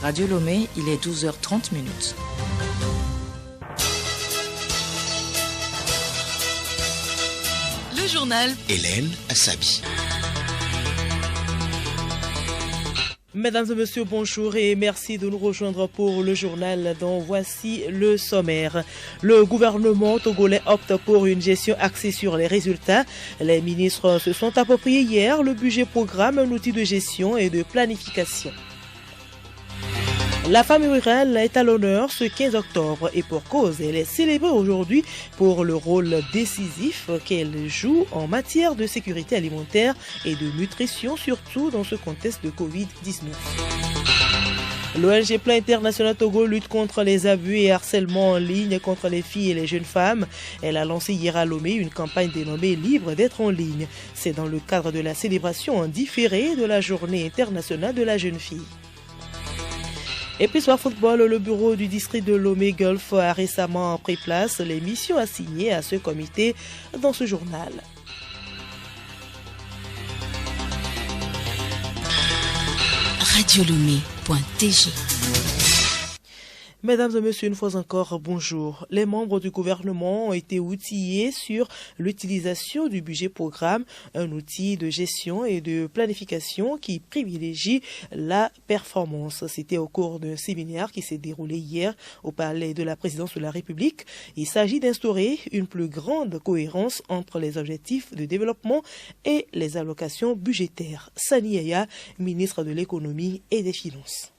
Radio Lomé, il est 12h30. Le journal Hélène Assabi. Mesdames et messieurs, bonjour et merci de nous rejoindre pour le journal dont voici le sommaire. Le gouvernement togolais opte pour une gestion axée sur les résultats. Les ministres se sont appropriés hier le budget programme, un outil de gestion et de planification. La femme rurale est à l'honneur ce 15 octobre et pour cause, elle est célébrée aujourd'hui pour le rôle décisif qu'elle joue en matière de sécurité alimentaire et de nutrition, surtout dans ce contexte de Covid-19. L'ONG Plan International Togo lutte contre les abus et harcèlements en ligne contre les filles et les jeunes femmes. Elle a lancé hier à Lomé une campagne dénommée Libre d'être en ligne. C'est dans le cadre de la célébration en différé de la Journée internationale de la jeune fille. Et puis sur football, le bureau du district de Lomé Golf a récemment pris place les missions assignées à ce comité dans ce journal. radiolomé.tg. Mesdames et messieurs, une fois encore, bonjour. Les membres du gouvernement ont été outillés sur l'utilisation du budget programme, un outil de gestion et de planification qui privilégie la performance. C'était au cours d'un séminaire qui s'est déroulé hier au Palais de la Présidence de la République. Il s'agit d'instaurer une plus grande cohérence entre les objectifs de développement et les allocations budgétaires. Sani Yaya, ministre de l'Économie et des Finances.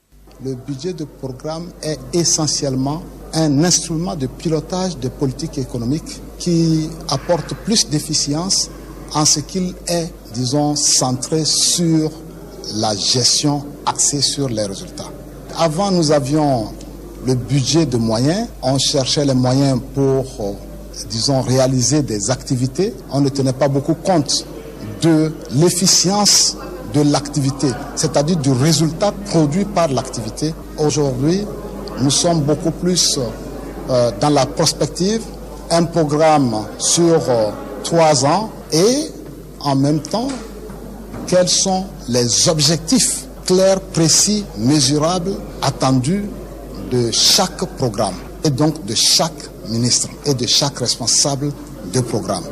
Le budget de programme est essentiellement un instrument de pilotage des politiques économiques qui apporte plus d'efficience en ce qu'il est, disons, centré sur la gestion axée sur les résultats. Avant, nous avions le budget de moyens. On cherchait les moyens pour, disons, réaliser des activités. On ne tenait pas beaucoup compte de l'efficience de l'activité, c'est-à-dire du résultat produit par l'activité. Aujourd'hui, nous sommes beaucoup plus dans la prospective, un programme sur 3 ans et en même temps, quels sont les objectifs clairs, précis, mesurables, attendus de chaque programme et donc de chaque ministre et de chaque responsable de programme.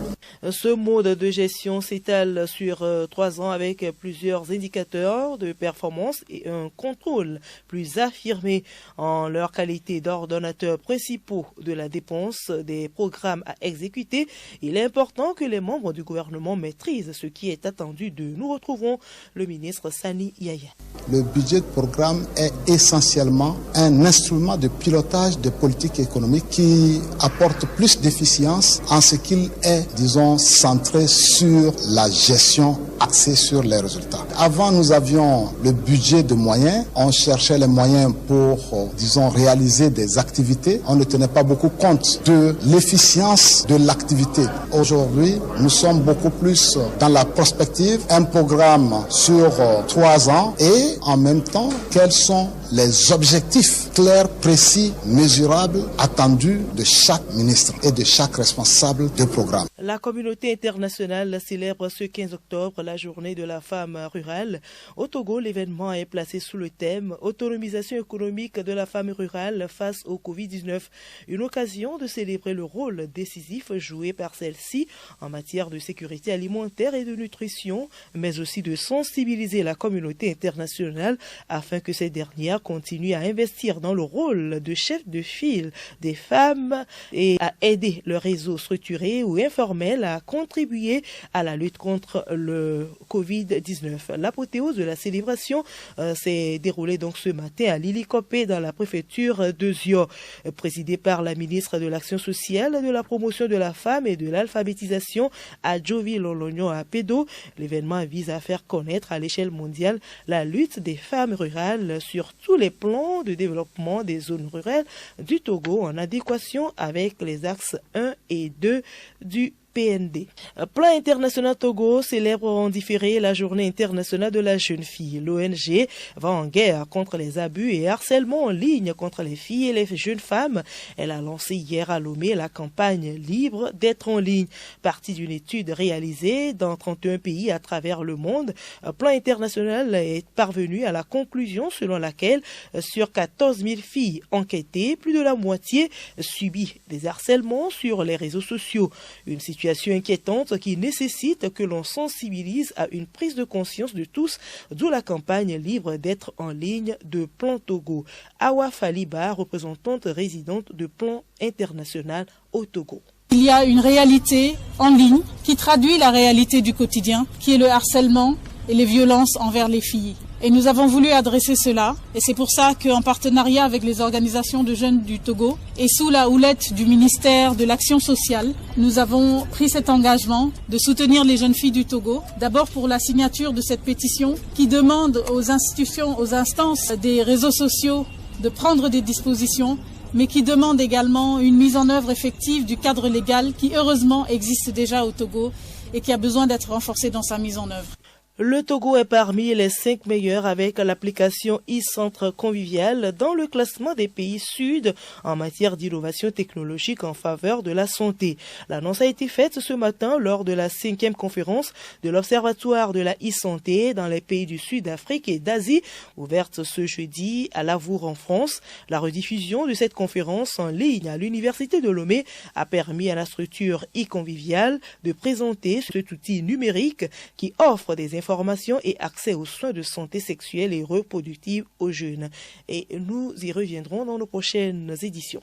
Ce mode de gestion s'étale sur 3 ans avec plusieurs indicateurs de performance et un contrôle plus affirmé en leur qualité d'ordonnateurs principaux de la dépense des programmes à exécuter. Il est important que les membres du gouvernement maîtrisent ce qui est attendu d'eux. Nous retrouvons le ministre Sani Yaya. Le budget de programme est essentiellement un instrument de pilotage des politiques économiques qui apporte plus d'efficience en ce qu'il est, disons, centré sur la gestion axée sur les résultats. Avant, nous avions le budget de moyens. On cherchait les moyens pour, disons, réaliser des activités. On ne tenait pas beaucoup compte de l'efficience de l'activité. Aujourd'hui, nous sommes beaucoup plus dans la prospective, un programme sur 3 ans et en même temps, quels sont les objectifs clairs, précis, mesurables, attendus de chaque ministre et de chaque responsable de programme. La communauté internationale célèbre ce 15 octobre la journée de la femme rurale. Au Togo, l'événement est placé sous le thème « Autonomisation économique de la femme rurale face au Covid-19 ». Une occasion de célébrer le rôle décisif joué par celle-ci en matière de sécurité alimentaire et de nutrition, mais aussi de sensibiliser la communauté internationale afin que ces dernières continuent à investir dans le rôle de chef de file des femmes et à aider le réseau structuré ou informel à contribuer à la lutte contre le Covid-19. L'apothéose de la célébration s'est déroulée donc ce matin à Lilikopé dans la préfecture de Zio, présidée par la ministre de l'Action sociale, de la promotion de la femme et de l'alphabétisation Adjovi Lolonyo Apedo. L'événement vise à faire connaître à l'échelle mondiale la lutte des femmes rurales sur tous les plans de développement des zones rurales du Togo en adéquation avec les axes 1 et 2 du PND. Plan international Togo célèbre en différé la journée internationale de la jeune fille. L'ONG va en guerre contre les abus et harcèlements en ligne contre les filles et les jeunes femmes. Elle a lancé hier à Lomé la campagne Libre d'être en ligne. Partie d'une étude réalisée dans 31 pays à travers le monde, Plan international est parvenu à la conclusion selon laquelle sur 14 000 filles enquêtées, plus de la moitié subit des harcèlements sur les réseaux sociaux. Une situation inquiétante qui nécessite que l'on sensibilise à une prise de conscience de tous, d'où la campagne Libre d'être en ligne de Plan Togo. Awa Faliba, représentante résidente de Plan international au Togo. Il y a une réalité en ligne qui traduit la réalité du quotidien, qui est le harcèlement et les violences envers les filles. Et nous avons voulu adresser cela, et c'est pour ça qu'en partenariat avec les organisations de jeunes du Togo et sous la houlette du ministère de l'Action sociale, nous avons pris cet engagement de soutenir les jeunes filles du Togo, d'abord pour la signature de cette pétition qui demande aux institutions, aux instances des réseaux sociaux de prendre des dispositions, mais qui demande également une mise en œuvre effective du cadre légal qui heureusement existe déjà au Togo et qui a besoin d'être renforcé dans sa mise en œuvre. Le Togo est parmi les 5 meilleurs avec l'application e-Centre Convivial dans le classement des pays sud en matière d'innovation technologique en faveur de la santé. L'annonce a été faite ce matin lors de la 5e conférence de l'Observatoire de la e-santé dans les pays du Sud d'Afrique et d'Asie, ouverte ce jeudi à Lavour en France. La rediffusion de cette conférence en ligne à l'Université de Lomé a permis à la structure e-Convivial de présenter cet outil numérique qui offre des informations et accès aux soins de santé sexuelle et reproductive aux jeunes. Et nous y reviendrons dans nos prochaines éditions.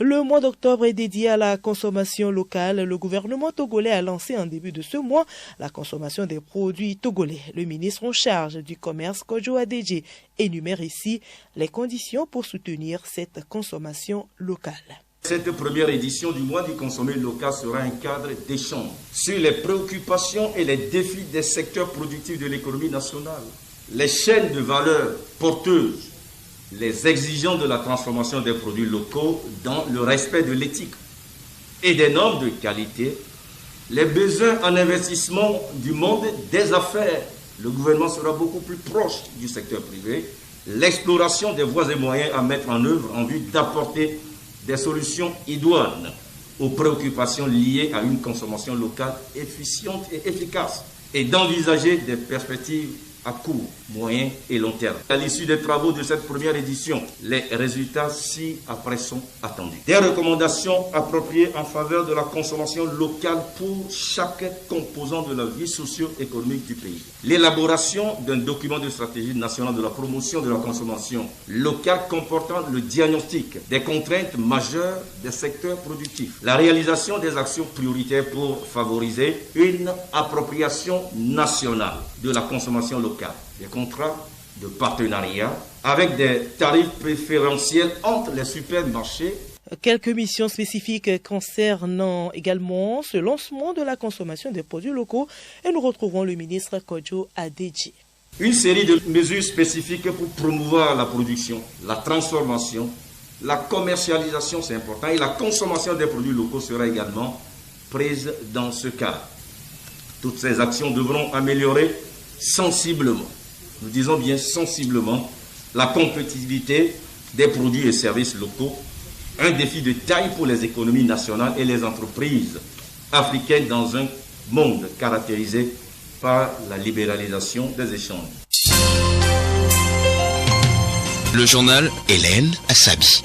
Le mois d'octobre est dédié à la consommation locale. Le gouvernement togolais a lancé en début de ce mois la consommation des produits togolais. Le ministre en charge du commerce, Kojo Adedje, énumère ici les conditions pour soutenir cette consommation locale. Cette première édition du mois du consommé local sera un cadre d'échange sur les préoccupations et les défis des secteurs productifs de l'économie nationale, les chaînes de valeur porteuses, les exigences de la transformation des produits locaux dans le respect de l'éthique et des normes de qualité, les besoins en investissement du monde des affaires. Le gouvernement sera beaucoup plus proche du secteur privé, l'exploration des voies et moyens à mettre en œuvre en vue d'apporter des solutions idoines aux préoccupations liées à une consommation locale efficiente et efficace et d'envisager des perspectives à court, moyen et long terme. À l'issue des travaux de cette première édition, les résultats ci-après sont attendus. Des recommandations appropriées en faveur de la consommation locale pour chaque composant de la vie socio-économique du pays. L'élaboration d'un document de stratégie nationale de la promotion de la consommation locale comportant le diagnostic des contraintes majeures des secteurs productifs. La réalisation des actions prioritaires pour favoriser une appropriation nationale de la consommation locale. Des contrats de partenariat avec des tarifs préférentiels entre les supermarchés. Quelques missions spécifiques concernant également ce lancement de la consommation des produits locaux et nous retrouvons le ministre Kojo Adedje. Une série de mesures spécifiques pour promouvoir la production, la transformation, la commercialisation, c'est important, et la consommation des produits locaux sera également prise dans ce cadre. Toutes ces actions devront améliorer sensiblement, nous disons bien sensiblement, la compétitivité des produits et services locaux, un défi de taille pour les économies nationales et les entreprises africaines dans un monde caractérisé par la libéralisation des échanges. Le journal Hélène Assabi.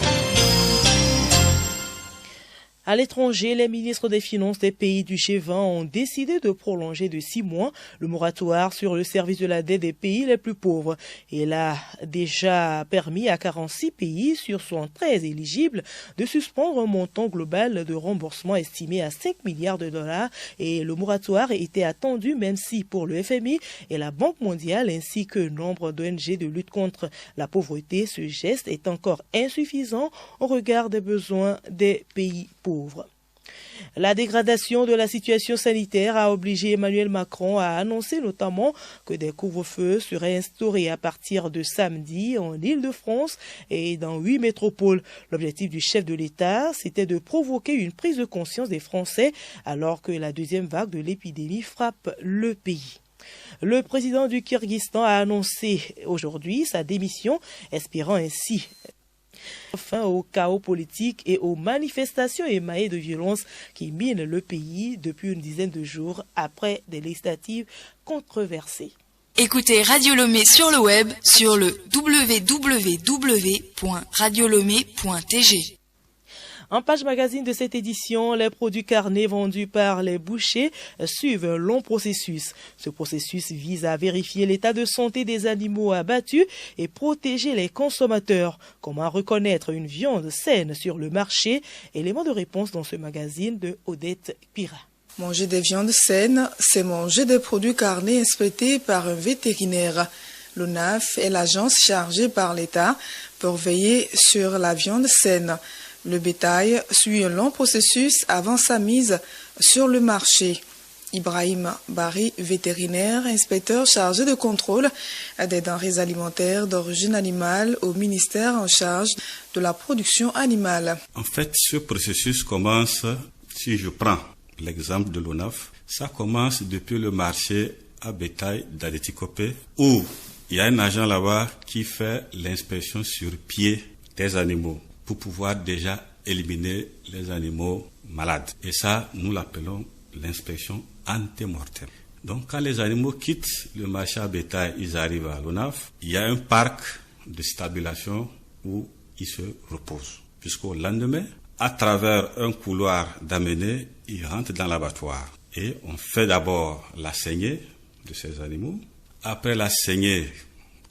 À l'étranger, les ministres des Finances des pays du G20 ont décidé de prolonger de 6 mois le moratoire sur le service de la dette des pays les plus pauvres. Il a déjà permis à 46 pays sur 113 éligibles de suspendre un montant global de remboursement estimé à 5 milliards de dollars et le moratoire était attendu même si pour le FMI et la Banque mondiale ainsi que nombre d'ONG de lutte contre la pauvreté, ce geste est encore insuffisant au regard des besoins des pays pauvres. La dégradation de la situation sanitaire a obligé Emmanuel Macron à annoncer notamment que des couvre-feux seraient instaurés à partir de samedi en Île-de-France et dans 8 métropoles. L'objectif du chef de l'État, c'était de provoquer une prise de conscience des Français alors que la deuxième vague de l'épidémie frappe le pays. Le président du Kyrgyzstan a annoncé aujourd'hui sa démission, espérant ainsi fin au chaos politique et aux manifestations émaillées de violence qui minent le pays depuis une dizaine de jours après des législatives controversées. Écoutez Radio Lomé sur le web sur le www.radiolomé.tg. En page magazine de cette édition, les produits carnés vendus par les bouchers suivent un long processus. Ce processus vise à vérifier l'état de santé des animaux abattus et protéger les consommateurs. Comment reconnaître une viande saine sur le marché? Élément de réponse dans ce magazine de Odette Pira. Manger des viandes saines, c'est manger des produits carnés inspectés par un vétérinaire. L'ONAF est l'agence chargée par l'État pour veiller sur la viande saine. Le bétail suit un long processus avant sa mise sur le marché. Ibrahim Bari, vétérinaire, inspecteur chargé de contrôle des denrées alimentaires d'origine animale au ministère en charge de la production animale. En fait, ce processus commence, si je prends l'exemple de l'ONAF, ça commence depuis le marché à bétail d'Adetikopé où il y a un agent là-bas qui fait l'inspection sur pied des animaux pour pouvoir déjà éliminer les animaux malades. Et ça, nous l'appelons l'inspection antémortem. Donc, quand les animaux quittent le marché à bétail, ils arrivent à l'ONAF, il y a un parc de stabulation où ils se reposent. Jusqu'au lendemain, à travers un couloir d'amener, ils rentrent dans l'abattoir. Et on fait d'abord la saignée de ces animaux. Après la saignée,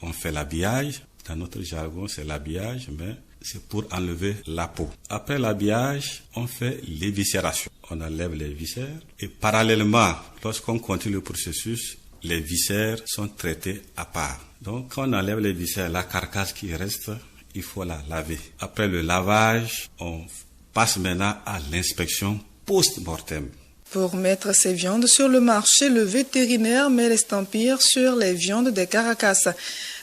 on fait l'habillage. Dans notre jargon, c'est l'habillage, mais c'est pour enlever la peau. Après l'habillage, on fait l'éviscération. On enlève les viscères et parallèlement, lorsqu'on continue le processus, les viscères sont traités à part. Donc, quand on enlève les viscères, la carcasse qui reste, il faut la laver. Après le lavage, on passe maintenant à l'inspection post-mortem. Pour mettre ces viandes sur le marché, le vétérinaire met l'estampille sur les viandes des carcasses.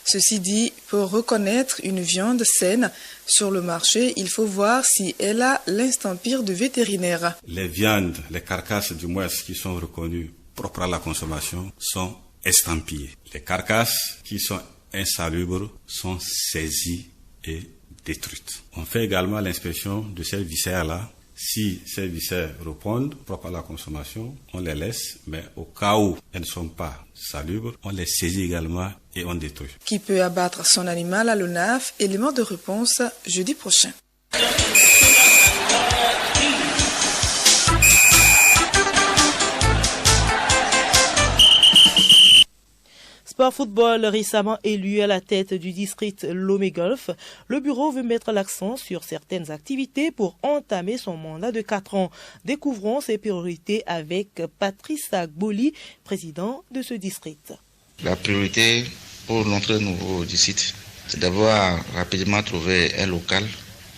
Ceci dit, pour reconnaître une viande saine sur le marché, il faut voir si elle a l'estampille du vétérinaire. Les viandes, les carcasses du moins qui sont reconnues propres à la consommation sont estampillées. Les carcasses qui sont insalubres sont saisies et détruites. On fait également l'inspection de ces viscères-là. Si ces viscères répondent propres à la consommation, on les laisse, mais au cas où elles ne sont pas salubres, on les saisit également et on détruit. Qui peut abattre son animal à l'ONAF? Élément de réponse jeudi prochain. Sport football récemment élu à la tête du district Lomé Golf, le bureau veut mettre l'accent sur certaines activités pour entamer son mandat de 4 ans. Découvrons ses priorités avec Patrice Agboli, président de ce district. La priorité pour notre nouveau district, c'est d'avoir rapidement trouvé un local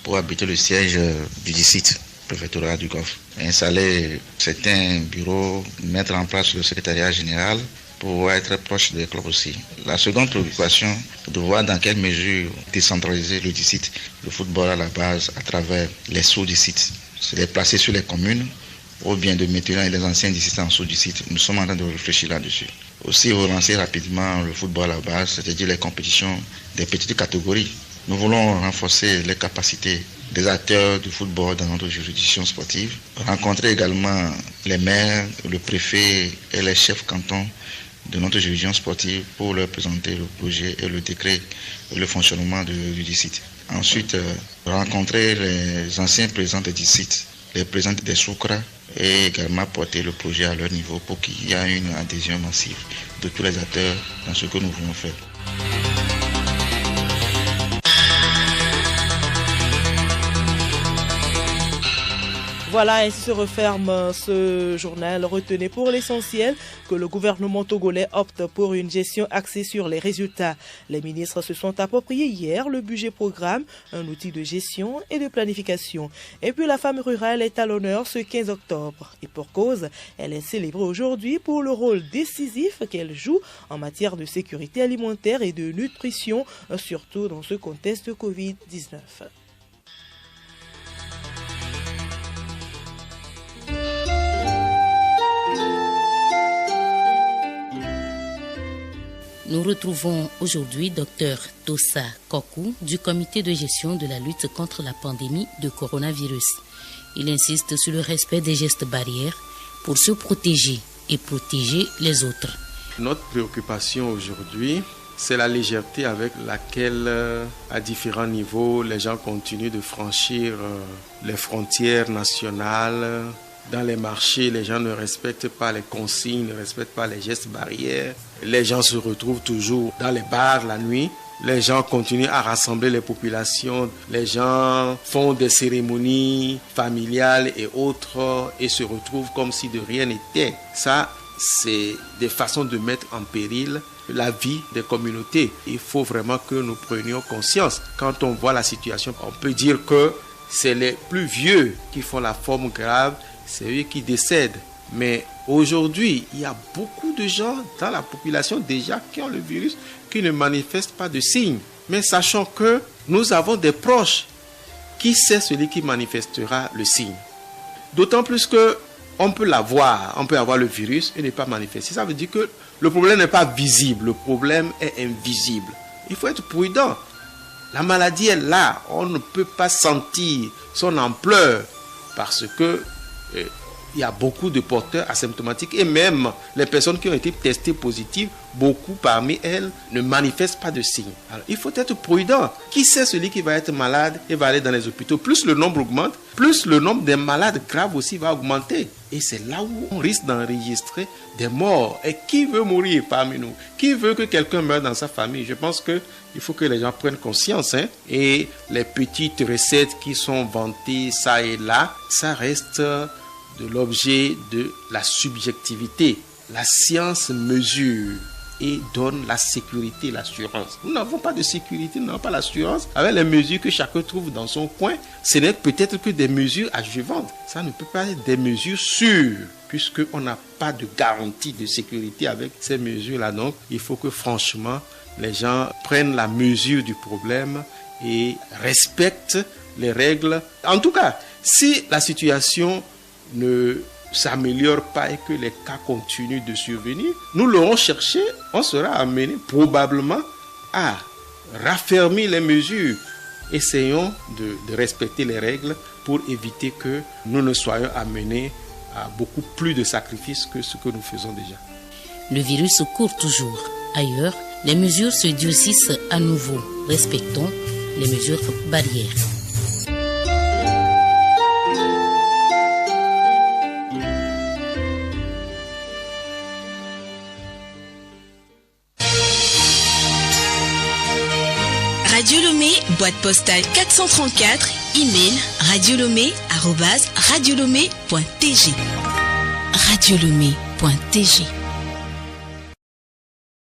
pour habiter le siège du district préfectoral du Golfe. Installer certains bureaux, mettre en place le secrétariat général, pour être proche des clubs aussi. La seconde préoccupation, c'est de voir dans quelle mesure décentraliser le district, le football à la base, à travers les sous-districts. C'est les placer sur les communes, ou bien de maintenir les anciens districts en sous-districts. Nous sommes en train de réfléchir là-dessus. Aussi relancer rapidement le football à la base, c'est-à-dire les compétitions des petites catégories. Nous voulons renforcer les capacités des acteurs du football dans notre juridiction sportive. Rencontrer également les maires, le préfet et les chefs cantons de notre juridiction sportive pour leur présenter le projet et le décret et le fonctionnement du district. Ensuite, rencontrer les anciens présidents des districts, les présidents des soukras et également porter le projet à leur niveau pour qu'il y ait une adhésion massive de tous les acteurs dans ce que nous voulons faire. Voilà, ainsi se referme ce journal. Retenez pour l'essentiel que le gouvernement togolais opte pour une gestion axée sur les résultats. Les ministres se sont appropriés hier le budget programme, un outil de gestion et de planification. Et puis la femme rurale est à l'honneur ce 15 octobre. Et pour cause, elle est célébrée aujourd'hui pour le rôle décisif qu'elle joue en matière de sécurité alimentaire et de nutrition, surtout dans ce contexte de Covid-19. Nous retrouvons aujourd'hui Dr Tosa Kokou du comité de gestion de la lutte contre la pandémie de coronavirus. Il insiste sur le respect des gestes barrières pour se protéger et protéger les autres. Notre préoccupation aujourd'hui, c'est la légèreté avec laquelle, à différents niveaux, les gens continuent de franchir les frontières nationales. Dans les marchés, les gens ne respectent pas les consignes, ne respectent pas les gestes barrières. Les gens se retrouvent toujours dans les bars la nuit. Les gens continuent à rassembler les populations. Les gens font des cérémonies familiales et autres et se retrouvent comme si de rien n'était. Ça, c'est des façons de mettre en péril la vie des communautés. Il faut vraiment que nous prenions conscience. Quand on voit la situation, on peut dire que c'est les plus vieux qui font la forme grave. C'est eux qui décèdent. Mais aujourd'hui, il y a beaucoup de gens dans la population déjà qui ont le virus, qui ne manifestent pas de signes. Mais sachant que nous avons des proches, qui sait celui qui manifestera le signe? D'autant plus que on peut l'avoir, on peut avoir le virus et ne pas manifester. Ça veut dire que le problème n'est pas visible, le problème est invisible. Il faut être prudent. La maladie est là, on ne peut pas sentir son ampleur parce que il y a beaucoup de porteurs asymptomatiques et même les personnes qui ont été testées positives, beaucoup parmi elles ne manifestent pas de signes. Alors, il faut être prudent. Qui sait celui qui va être malade et va aller dans les hôpitaux? Plus le nombre augmente, plus le nombre des malades graves aussi va augmenter. Et c'est là où on risque d'enregistrer des morts. Et qui veut mourir parmi nous? Qui veut que quelqu'un meure dans sa famille? Je pense qu'il faut que les gens prennent conscience. Et les petites recettes qui sont vantées ça et là, ça reste de l'objet de la subjectivité. La science mesure et donne la sécurité, l'assurance. Nous n'avons pas de sécurité, nous n'avons pas l'assurance. Avec les mesures que chacun trouve dans son coin, ce n'est peut-être que des mesures adjuvantes. Ça ne peut pas être des mesures sûres, puisqu'on n'a pas de garantie de sécurité avec ces mesures-là. Donc, il faut que franchement, les gens prennent la mesure du problème et respectent les règles. En tout cas, si la situation ne s'améliore pas et que les cas continuent de survenir, nous l'aurons cherché, on sera amené probablement à raffermir les mesures. Essayons de respecter les règles pour éviter que nous ne soyons amenés à beaucoup plus de sacrifices que ce que nous faisons déjà. Le virus court toujours. Ailleurs, les mesures se durcissent à nouveau. Respectons les mesures barrières. Radio Lomé, boîte postale 434, email radiolomé@radiolomé.tg. Radiolomé.tg